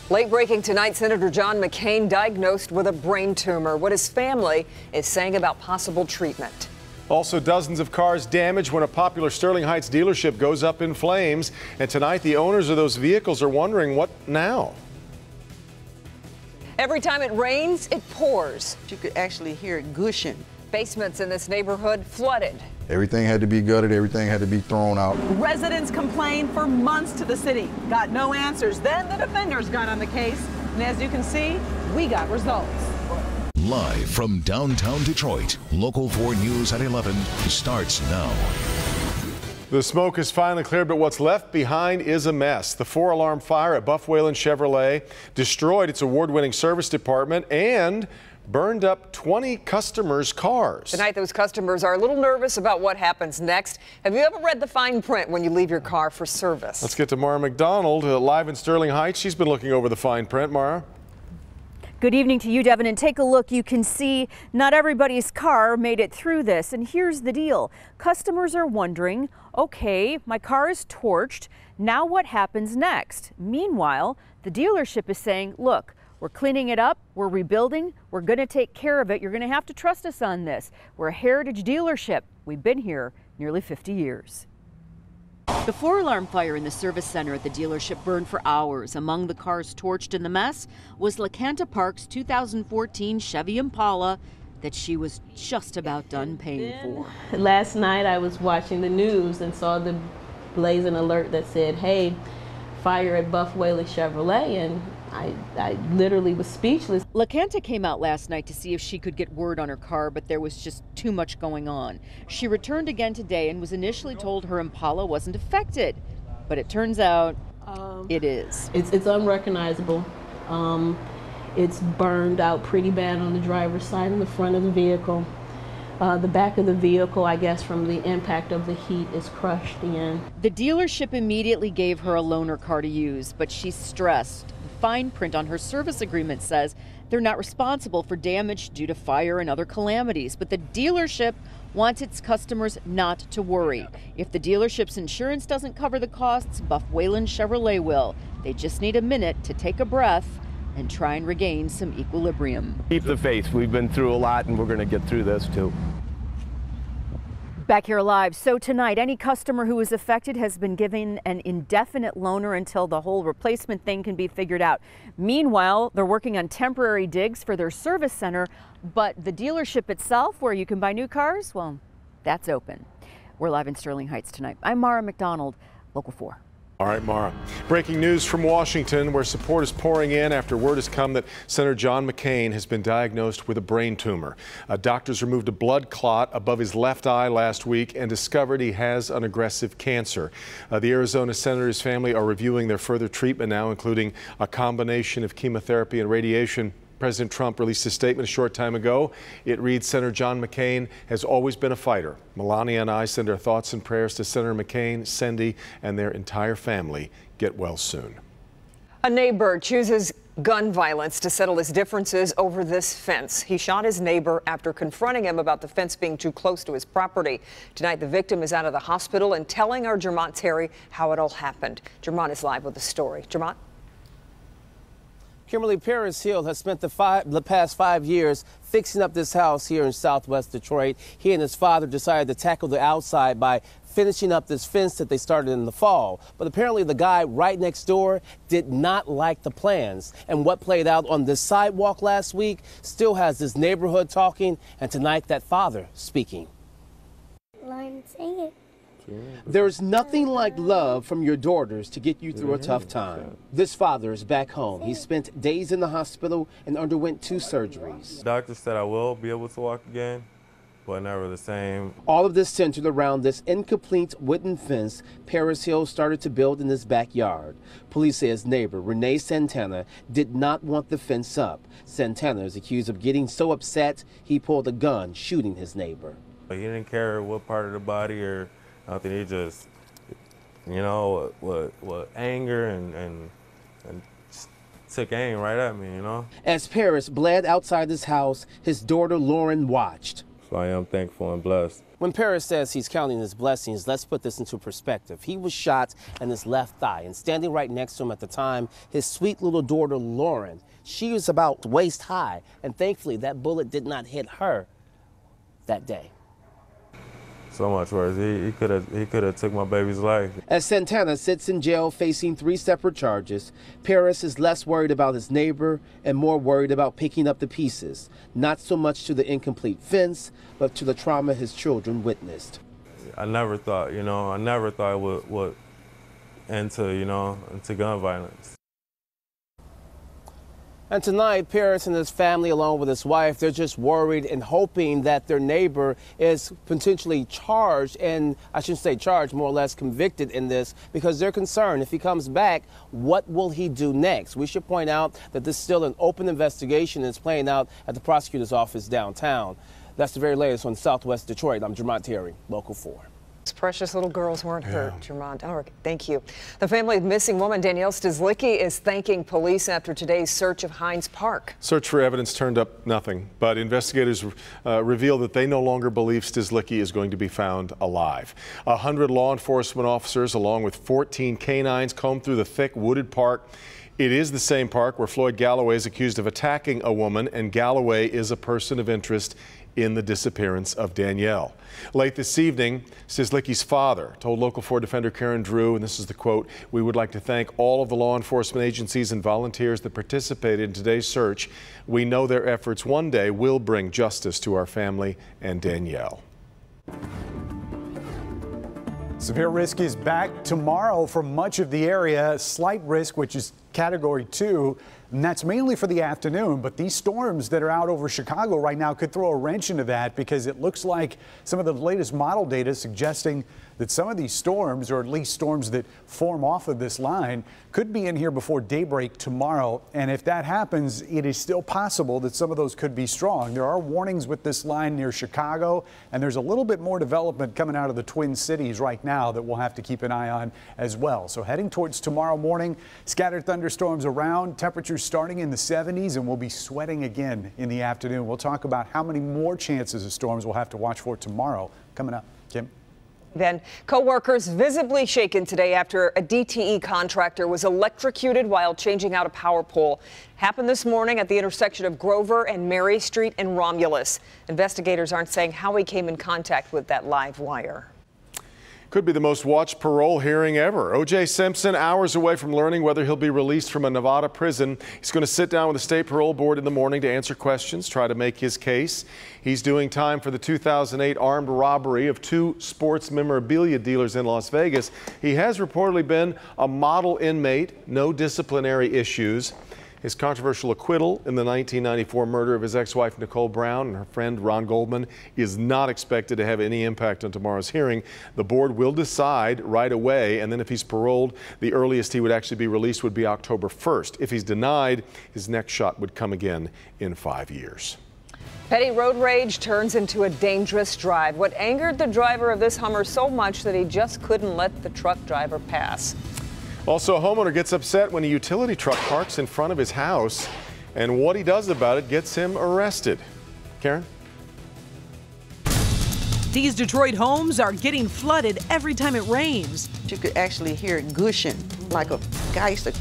Late breaking tonight, Senator John McCain diagnosed with a brain tumor. What his family is saying about possible treatment. Also, dozens of cars damaged when a popular Sterling Heights dealership goes up in flames. And tonight, the owners of those vehicles are wondering what now. Every time it rains, it pours. You could actually hear it gushing. Basements in this neighborhood flooded. Everything had to be gutted, everything had to be thrown out. Residents complained for months to the city, got no answers. Then the defenders got on the case, and as you can see, we got results. Live from downtown Detroit, Local 4 News at 11 starts now. The smoke is finally cleared, but what's left behind is a mess. The 4-alarm fire at Buff Whalen Chevrolet destroyed its award-winning service department and burned up 20 customers' cars. Tonight, those customers are a little nervous about what happens next. Have you ever read the fine print when you leave your car for service? Let's get to Mara McDonald, live in Sterling Heights. She's been looking over the fine print. Mara? Good evening to you, Devin, and take a look. You can see not everybody's car made it through this, and here's the deal. Customers are wondering, okay, my car is torched, now what happens next? Meanwhile, the dealership is saying, look, we're cleaning it up, we're rebuilding, we're going to take care of it. You're going to have to trust us on this. We're a heritage dealership. We've been here nearly 50 years. The 4-alarm fire in the service center at the dealership burned for hours. Among the cars torched in the mess was LaCanta Park's 2014 Chevy Impala that she was just about done paying for. Last night I was watching the news and saw the blazing alert that said, hey, fire at Buff Whalen Chevrolet, and I literally was speechless. LaCanta came out last night to see if she could get word on her car, but there was just too much going on. She returned again today and was initially told her Impala wasn't affected, but it turns out it is. It's unrecognizable. It's burned out pretty bad on the driver's side and the front of the vehicle. The back of the vehicle, I guess, from the impact of the heat is crushed in. The dealership immediately gave her a loaner car to use, but she's stressed. The fine print on her service agreement says they're not responsible for damage due to fire and other calamities, but the dealership wants its customers not to worry. If the dealership's insurance doesn't cover the costs, Buff Whalen Chevrolet will. They just need a minute to take a breath and try and regain some equilibrium. Keep the faith. We've been through a lot, and we're going to get through this too. Back here live. So tonight, any customer who is affected has been given an indefinite loaner until the whole replacement thing can be figured out. Meanwhile, they're working on temporary digs for their service center, but the dealership itself, where you can buy new cars, well, that's open. We're live in Sterling Heights tonight. I'm Mara McDonald, Local 4. All right, Mara. Breaking news from Washington, where support is pouring in after word has come that Senator John McCain has been diagnosed with a brain tumor. Doctors removed a blood clot above his left eye last week and discovered he has an aggressive cancer. The Arizona senator's family are reviewing their further treatment now, including a combination of chemotherapy and radiation. President Trump released a statement a short time ago. It reads, Senator John McCain has always been a fighter. Melania and I send our thoughts and prayers to Senator McCain, Cindy, and their entire family. Get well soon. A neighbor chooses gun violence to settle his differences over this fence. He shot his neighbor after confronting him about the fence being too close to his property. Tonight, the victim is out of the hospital and telling our Jermont Terry how it all happened. Jermont is live with the story. Jermont? Kimberly Paris Hill has spent the past 5 years fixing up this house here in Southwest Detroit. He and his father decided to tackle the outside by finishing up this fence that they started in the fall. But apparently the guy right next door did not like the plans. And what played out on this sidewalk last week still has this neighborhood talking, and tonight that father speaking. Line, sing it. There's nothing like love from your daughters to get you through a tough time. This father is back home. He spent days in the hospital and underwent 2 surgeries. The doctor said I will be able to walk again, but never the same. All of this centered around this incomplete wooden fence Paris Hill started to build in his backyard. Police say his neighbor, Renee Santana, did not want the fence up. Santana is accused of getting so upset he pulled a gun, shooting his neighbor. He didn't care what part of the body or nothing. He just, you know, with anger and took aim right at me, you know. As Paris bled outside his house, his daughter Lauren watched. So I am thankful and blessed. When Paris says he's counting his blessings, let's put this into perspective. He was shot in his left thigh, and standing right next to him at the time, his sweet little daughter, Lauren. She was about waist high, and thankfully that bullet did not hit her that day. So much worse. He could have took my baby's life. As Santana sits in jail facing 3 separate charges, Paris is less worried about his neighbor and more worried about picking up the pieces, not so much to the incomplete fence, but to the trauma his children witnessed. I never thought it would end to, into gun violence. And tonight, Paris and his family, along with his wife, they're just worried and hoping that their neighbor is potentially charged, and I shouldn't say charged, more or less convicted in this, because they're concerned if he comes back, what will he do next? We should point out that this is still an open investigation and it's playing out at the prosecutor's office downtown. That's the very latest on Southwest Detroit. I'm Jermont Terry, Local 4. These precious little girls weren't hurt, Jermont. All right, thank you. The family of missing woman Danielle Stizlicki is thanking police after today's search of Hines Park. Search for evidence turned up nothing, but investigators reveal that they no longer believe Stizlicki is going to be found alive. 100 law enforcement officers, along with 14 canines, combed through the thick wooded park. It is the same park where Floyd Galloway is accused of attacking a woman, and Galloway is a person of interest in the disappearance of Danielle. Late this evening, Stizlicki's father told Local 4 Defender Karen Drew, and this is the quote, "We would like to thank all of the law enforcement agencies and volunteers that participated in today's search. We know their efforts one day will bring justice to our family and Danielle." Severe risk is back tomorrow for much of the area. Slight risk, which is Category 2, and that's mainly for the afternoon. But these storms that are out over Chicago right now could throw a wrench into that, because it looks like some of the latest model data suggesting that some of these storms, or at least storms that form off of this line, could be in here before daybreak tomorrow. And if that happens, it is still possible that some of those could be strong. There are warnings with this line near Chicago, and there's a little bit more development coming out of the Twin Cities right now that we'll have to keep an eye on as well. So heading towards tomorrow morning, scattered thunderstorms around, temperatures starting in the 70s, and we'll be sweating again in the afternoon. We'll talk about how many more chances of storms we'll have to watch for tomorrow coming up. Kim? Then, co-workers visibly shaken today after a DTE contractor was electrocuted while changing out a power pole. Happened this morning at the intersection of Grover and Mary Street in Romulus. Investigators aren't saying how he came in contact with that live wire. Could be the most watched parole hearing ever. O.J. Simpson, hours away from learning whether he'll be released from a Nevada prison. He's going to sit down with the state parole board in the morning to answer questions, try to make his case. He's doing time for the 2008 armed robbery of 2 sports memorabilia dealers in Las Vegas. He has reportedly been a model inmate, no disciplinary issues. His controversial acquittal in the 1994 murder of his ex-wife Nicole Brown and her friend Ron Goldman is not expected to have any impact on tomorrow's hearing. The board will decide right away, and then if he's paroled, the earliest he would actually be released would be October 1st. If he's denied, his next shot would come again in 5 years. Petty road rage turns into a dangerous drive. What angered the driver of this Hummer so much that he just couldn't let the truck driver pass. Also, a homeowner gets upset when a utility truck parks in front of his house, and what he does about it gets him arrested. Karen? These Detroit homes are getting flooded every time it rains. You could actually hear it gushing like a guy used to.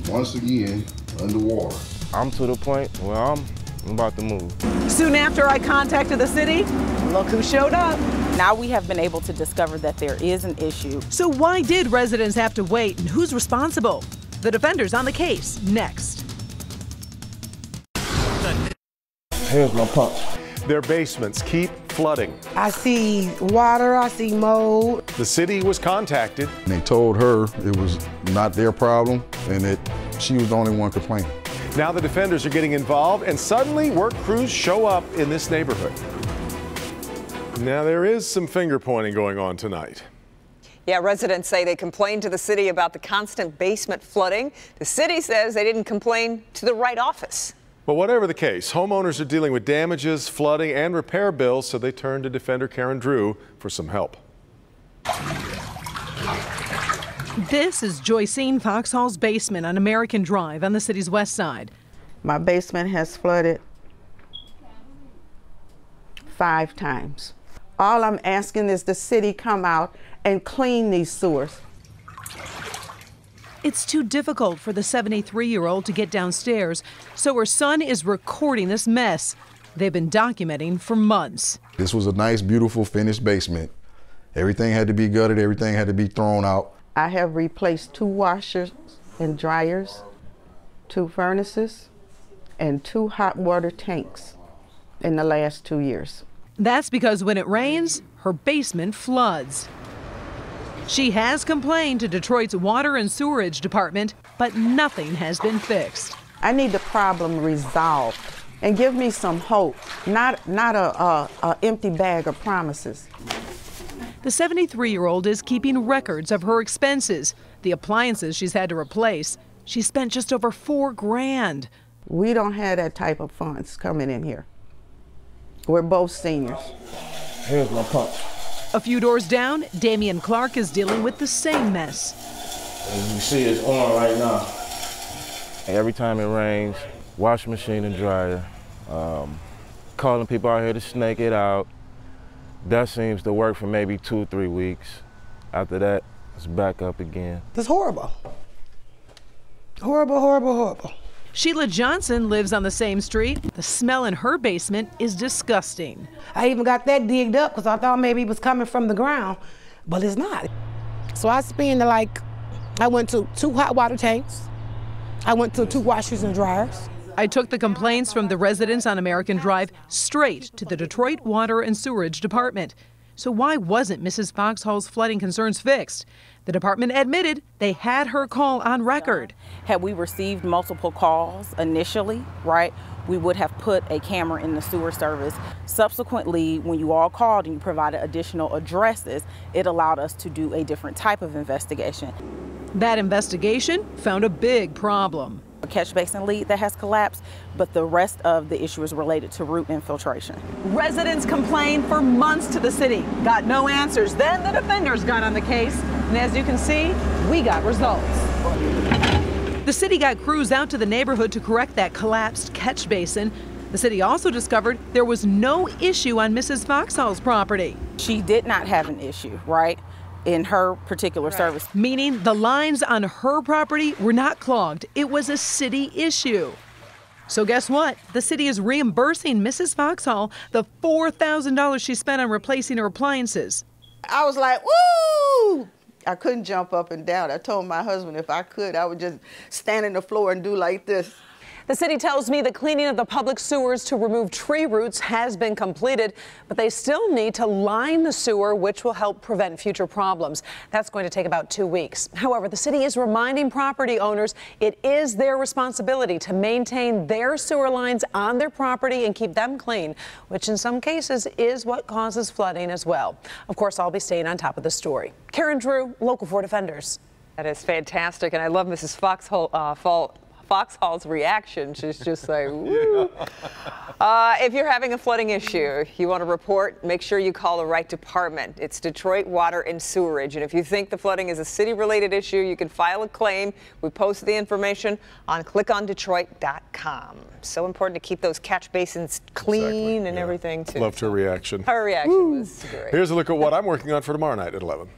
Once again, underwater. I'm to the point where I'm about to move. Soon after I contacted the city, look who showed up. Now we have been able to discover that there is an issue. So why did residents have to wait, and who's responsible? The Defender's on the case next. Here's my pump. Their basements keep flooding. I see water, I see mold. The city was contacted. And they told her it was not their problem and that she was the only one complaining. Now the Defenders are getting involved, and suddenly work crews show up in this neighborhood. Now there is some finger pointing going on tonight. Yeah, residents say they complained to the city about the constant basement flooding. The city says they didn't complain to the right office. But whatever the case, homeowners are dealing with damages, flooding, and repair bills, so they turned to Defender Karen Drew for some help. This is Joycine Foxhall's basement on American Drive on the city's west side. My basement has flooded 5 times. All I'm asking is the city come out and clean these sewers. It's too difficult for the 73-year-old to get downstairs, so her son is recording this mess they've been documenting for months. This was a nice, beautiful, finished basement. Everything had to be gutted, everything had to be thrown out. I have replaced 2 washers and dryers, 2 furnaces, and 2 hot water tanks in the last 2 years. That's because when it rains, her basement floods. She has complained to Detroit's Water and Sewerage Department, but nothing has been fixed. I need the problem resolved and give me some hope, not a empty bag of promises. The 73-year-old is keeping records of her expenses, the appliances she's had to replace. She spent just over $4 grand. We don't have that type of funds coming in here. We're both seniors. Here's my pump. A few doors down, Damian Clark is dealing with the same mess. As you see, it's on right now. Every time it rains, washing machine and dryer, calling people out here to snake it out. That seems to work for maybe 2 or 3 weeks. After that, it's back up again. It's horrible. Horrible, horrible, horrible. Sheila Johnson lives on the same street. The smell in her basement is disgusting. I even got that digged up because I thought maybe it was coming from the ground, but it's not. So I spent I went to 2 hot water tanks. I went to 2 washers and dryers. I took the complaints from the residents on American Drive straight to the Detroit Water and Sewerage Department. So why wasn't Mrs. Foxhall's flooding concerns fixed? The department admitted they had her call on record. Had we received multiple calls initially, right, we would have put a camera in the sewer service. Subsequently, when you all called and you provided additional addresses, it allowed us to do a different type of investigation. That investigation found a big problem. A catch basin lead that has collapsed, but the rest of the issue is related to root infiltration. Residents complained for months to the city, got no answers. Then the defenders got on the case, and as you can see, we got results. The city got crews out to the neighborhood to correct that collapsed catch basin. The city also discovered there was no issue on Mrs. Foxhall's property. She did not have an issue, right, in her particular service. Meaning the lines on her property were not clogged. It was a city issue. So guess what? The city is reimbursing Mrs. Foxhall the $4,000 she spent on replacing her appliances. I was like, woo! I couldn't jump up and down. I told my husband if I could, I would just stand on the floor and do like this. The city tells me the cleaning of the public sewers to remove tree roots has been completed, but they still need to line the sewer, which will help prevent future problems. That's going to take about 2 weeks. However, the city is reminding property owners it is their responsibility to maintain their sewer lines on their property and keep them clean, which in some cases is what causes flooding as well. Of course, I'll be staying on top of the story. Karen Drew, Local 4 Defenders. That is fantastic, and I love Mrs. Foxhall's reaction. She's just like, woo. If you're having a flooding issue, you want to report, make sure you call the right department. It's Detroit Water and Sewerage. And if you think the flooding is a city-related issue, you can file a claim. We post the information on clickondetroit.com. So important to keep those catch basins clean and everything, too. Loved her reaction. Her reaction was great. Here's a look at what I'm working on for tomorrow night at 11.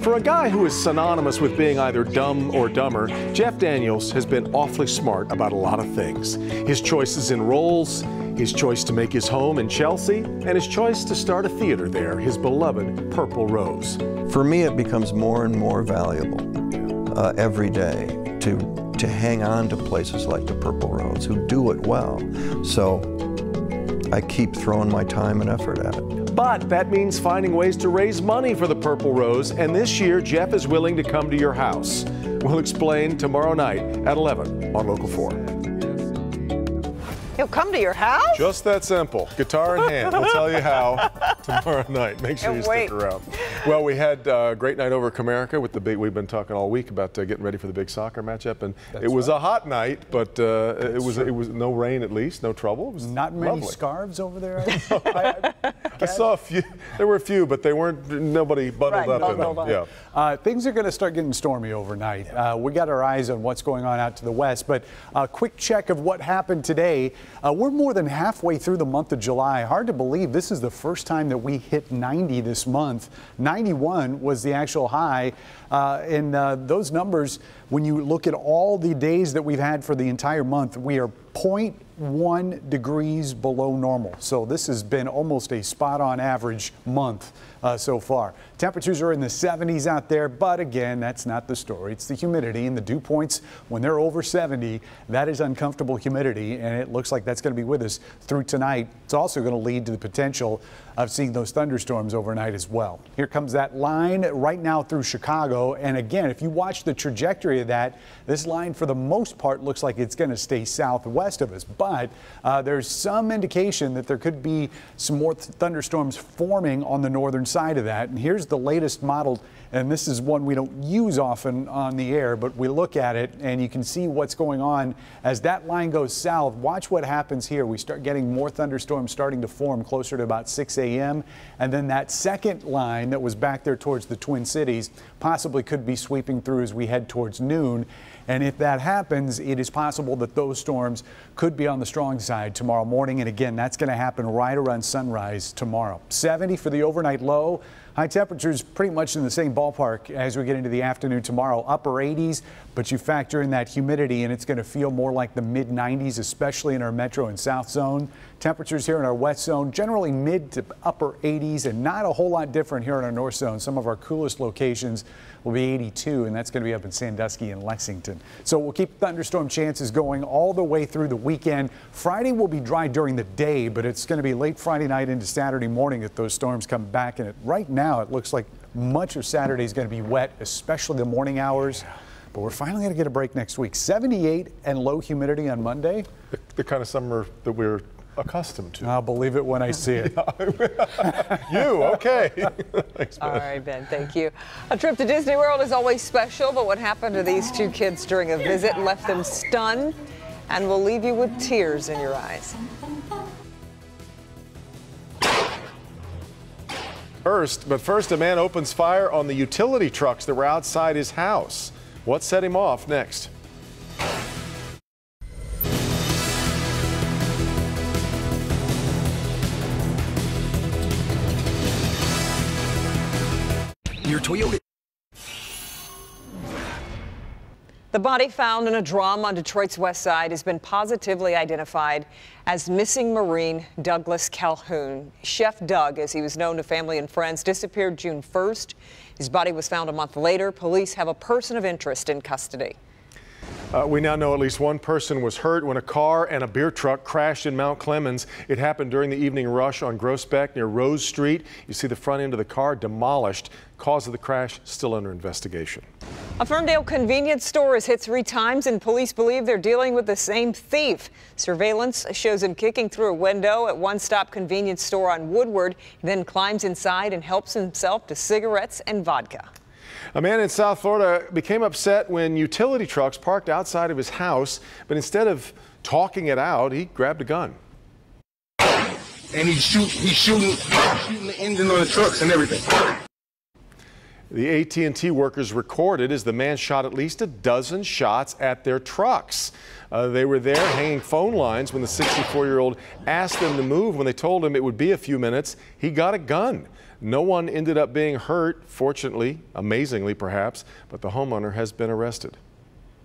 For a guy who is synonymous with being either dumb or dumber, Jeff Daniels has been awfully smart about a lot of things. His choices in roles, his choice to make his home in Chelsea, and his choice to start a theater there, his beloved Purple Rose. For me, it becomes more and more valuable every day to hang on to places like the Purple Rose who do it well. So I keep throwing my time and effort at it. But that means finding ways to raise money for the Purple Rose, and this year Jeff is willing to come to your house. We'll explain tomorrow night at 11 on Local 4. He'll come to your house? Just that simple. Guitar in hand. We'll tell you how tomorrow night. Make sure you stick around. Well, we had a great night over at Comerica with the big, we've been talking all week about getting ready for the big soccer matchup, and it was a hot night, but it was no rain at least, no trouble. It was not many lovely. scarves over there. I saw a few. There were a few, but they weren't. Nobody bundled up in them. Yeah. Things are going to start getting stormy overnight. We got our eyes on what's going on out to the west, but a quick check of what happened today. We're more than halfway through the month of July. Hard to believe this is the first time that we hit 90 this month. 91 was the actual high. And those numbers, when you look at all the days that we've had for the entire month, we are 0.1 degrees below normal. So this has been almost a spot-on average month so far. Temperatures are in the 70s out there, but again, that's not the story. It's the humidity and the dew points. When they're over 70, that is uncomfortable humidity, and it looks like that's going to be with us through tonight. It's also going to lead to the potential of seeing those thunderstorms overnight as well. Here comes that line right now through Chicago, and again, if you watch the trajectory of that, this line for the most part looks like it's going to stay southwest of us, but there's some indication that there could be some more thunderstorms forming on the northern side of that. And here's the latest model, and this is one we don't use often on the air, but we look at it and you can see what's going on as that line goes south. Watch what happens here. We start getting more thunderstorms starting to form closer to about 6 a.m. and then that second line that was back there towards the Twin Cities possibly could be sweeping through as we head towards noon. And if that happens, it is possible that those storms could be on the strong side tomorrow morning. And again, that's going to happen right around sunrise tomorrow. 70 for the overnight low. High temperatures pretty much in the same ballpark as we get into the afternoon tomorrow. Upper 80s, but you factor in that humidity and it's going to feel more like the mid 90s, especially in our metro and south zone. Temperatures here in our west zone generally mid to upper 80s and not a whole lot different here in our north zone. Some of our coolest locations will be 82, and that's going to be up in Sandusky and Lexington. So we'll keep thunderstorm chances going all the way through the weekend. Friday will be dry during the day, but it's going to be late Friday night into Saturday morning if those storms come back. And right now it looks like much of Saturday is going to be wet, especially the morning hours. But we're finally going to get a break next week. 78 and low humidity on Monday. The kind of summer that we're accustomed to. I'll believe it when I see it. You, okay. Thanks, Ben. All right, Ben, thank you. A trip to Disney World is always special, but what happened to these two kids during a visit left them stunned and will leave you with tears in your eyes. First, a man opens fire on the utility trucks that were outside his house. What set him off? Next. Your Toyota. The body found in a drum on Detroit's west side has been positively identified as missing Marine Douglas Calhoun. Chef Doug, as he was known to family and friends, disappeared June 1st. His body was found a month later. Police have a person of interest in custody. We now know at least one person was hurt when a car and a beer truck crashed in Mount Clemens. It happened during the evening rush on Groesbeck near Rose Street. You see the front end of the car demolished. Cause of the crash still under investigation. A Ferndale convenience store is hit 3 times and police believe they're dealing with the same thief. Surveillance shows him kicking through a window at One Stop convenience store on Woodward. He then climbs inside and helps himself to cigarettes and vodka. A man in South Florida became upset when utility trucks parked outside of his house, but instead of talking it out, he grabbed a gun. And he's shooting the engine on the trucks and everything. The AT&T workers recorded as the man shot at least a dozen shots at their trucks. They were there hanging phone lines when the 64-year-old asked them to move. When they told him it would be a few minutes, he got a gun. No one ended up being hurt, fortunately, amazingly perhaps, but the homeowner has been arrested.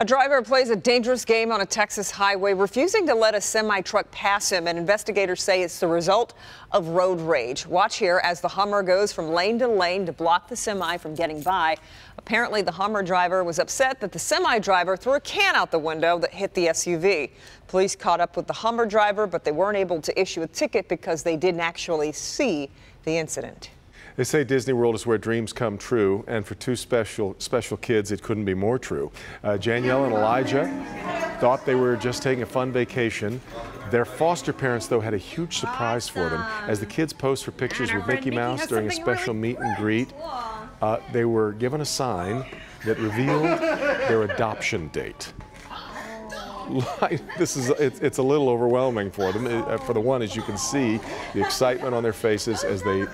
A driver plays a dangerous game on a Texas highway, refusing to let a semi-truck pass him, and investigators say it's the result of road rage. Watch here as the Hummer goes from lane to lane to block the semi from getting by. Apparently, the Hummer driver was upset that the semi driver threw a can out the window that hit the SUV. Police caught up with the Hummer driver, but they weren't able to issue a ticket because they didn't actually see the incident. They say Disney World is where dreams come true, and for two special kids, it couldn't be more true. Janielle and Elijah thought they were just taking a fun vacation. Their foster parents, though, had a huge surprise for them. As the kids posed for pictures with Mickey Mouse during a special meet and greet, they were given a sign that revealed their adoption date. It's a little overwhelming for them. For the one, as you can see, the excitement on their faces as they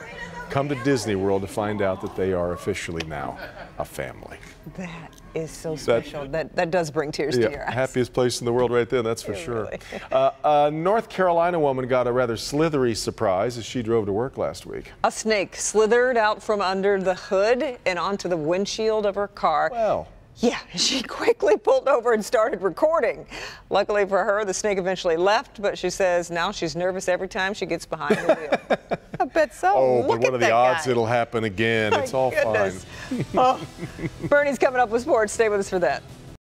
come to Disney World to find out that they are officially now a family. That is so special. That does bring tears to your eyes. Happiest place in the world right there, that's for sure. Really. A North Carolina woman got a rather slithery surprise as she drove to work last week. A snake slithered out from under the hood and onto the windshield of her car. Well. Yeah, she quickly pulled over and started recording. Luckily for her, the snake eventually left, but she says now she's nervous every time she gets behind the wheel. I bet so. Oh, Look but what at are the that odds guy. it'll happen again? My It's all goodness. fine. Oh, Bernie's coming up with sports. Stay with us for that.